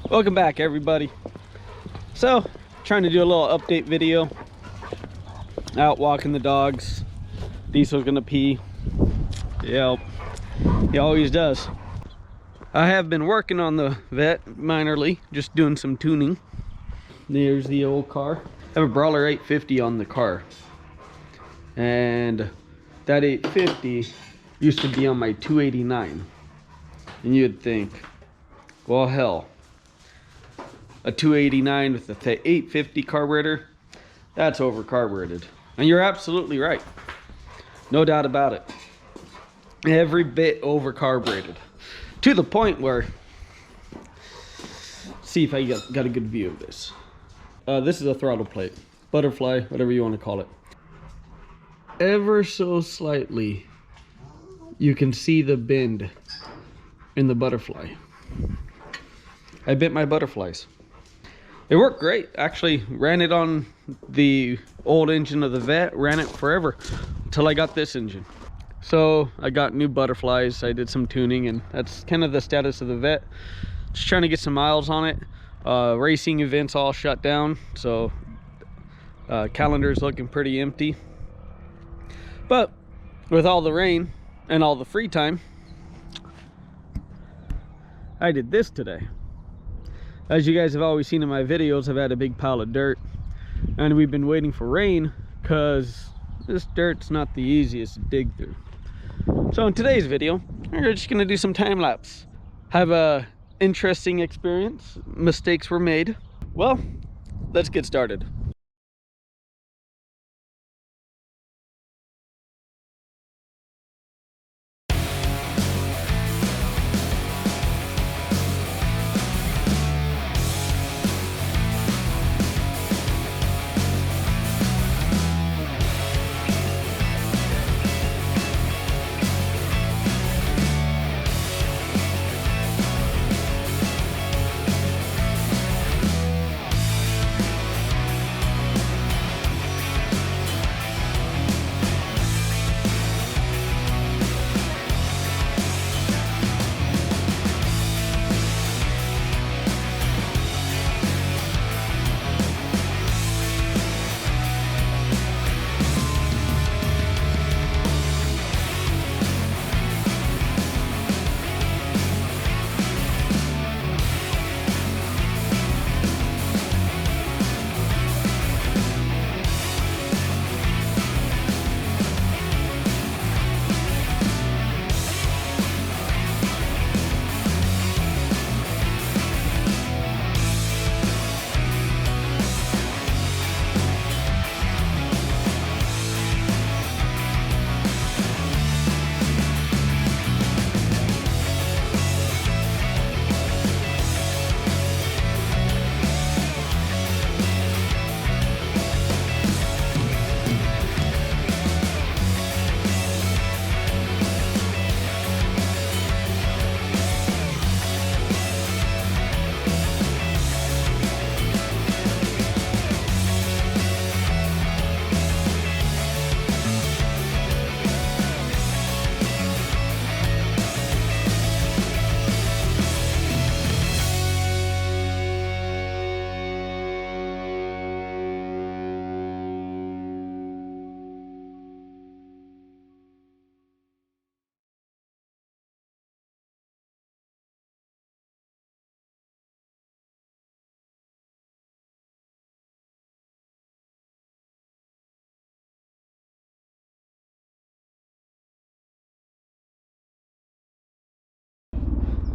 Welcome back, everybody. So, trying to do a little update video. Out walking the dogs. Diesel's gonna pee. Yep, he always does. I have been working on the vet minorly, just doing some tuning. There's the old car. I have a Brawler 850 on the car, and that 850 used to be on my 289. And you'd think, well, hell, a 289 with the 850 carburetor, that's over carbureted. And you're absolutely right, no doubt about it. Every bit over carbureted, to the point where, see if I got a good view of this. This is a throttle plate, butterfly, whatever you want to call it. Ever so slightly, you can see the bend in the butterfly. I bent my butterflies. It worked great. Actually, ran it on the old engine of the vet, ran it forever until I got this engine. So I got new butterflies, I did some tuning, and that's kind of the status of the vet. Just trying to get some miles on it. Racing events all shut down, so calendar's looking pretty empty. But with all the rain and all the free time, I did this today. As you guys have always seen in my videos, I've had a big pile of dirt, and we've been waiting for rain because this dirt's not the easiest to dig through. So in today's video, we're just gonna do some time lapse. Have a interesting experience. Mistakes were made. Well, let's get started.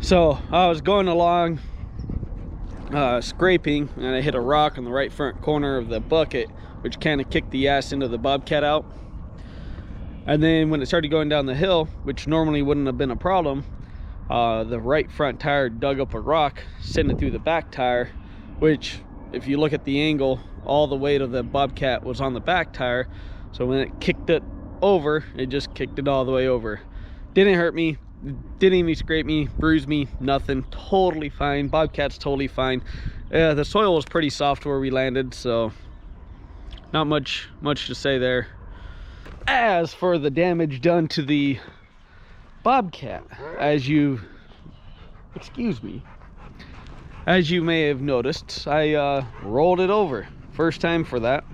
So I was going along scraping, and I hit a rock in the right front corner of the bucket, which kind of kicked the ass into the bobcat out. And then when it started going down the hill, which normally wouldn't have been a problem, the right front tire dug up a rock, sent it through the back tire, which if you look at the angle, all the weight of the bobcat was on the back tire. So when it kicked it over, it just kicked it all the way over. Didn't hurt me, didn't even scrape me, bruise me, nothing. Totally fine. Bobcat's totally fine. The soil was pretty soft where we landed, so not much to say there. As for the damage done to the Bobcat, as As you may have noticed, I rolled it over. First time for that.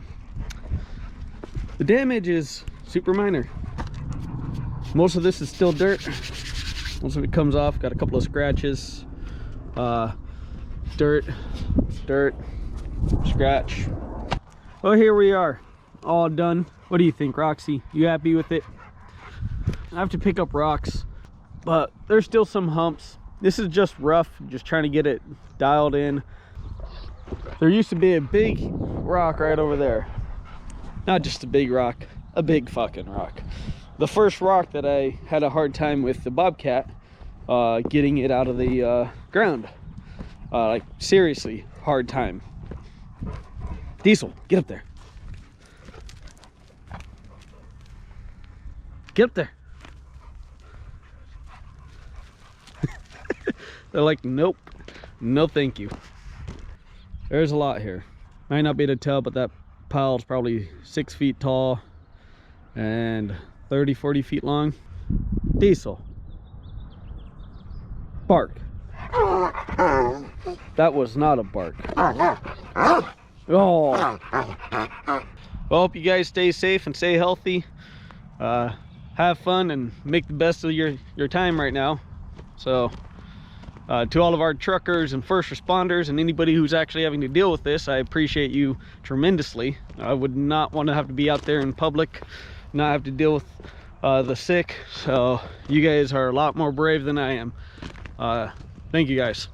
The damage is super minor. Most of this is still dirt. Most of it comes off. Got a couple of scratches. Dirt, scratch. Well, here we are, all done. What do you think, Roxy? You happy with it? I have to pick up rocks, but there's still some humps. This is just rough, just trying to get it dialed in. There used to be a big rock right over there. Not just a big rock, a big fucking rock. The first rock that I had a hard time with the bobcat, getting it out of the ground. Like seriously hard time. Diesel, get up there. Get up there. They're like, nope, no thank you. There's a lot here. Might not be able to tell, but that pile's probably 6 feet tall and 30-40 feet long. Diesel, bark. That was not a bark. Oh. Well, hope you guys stay safe and stay healthy. Have fun and make the best of your time right now. So to all of our truckers and first responders and anybody who's actually having to deal with this, I appreciate you tremendously. I would not want to have to be out there in public, not have to deal with the sick. So you guys are a lot more brave than I am. Thank you guys.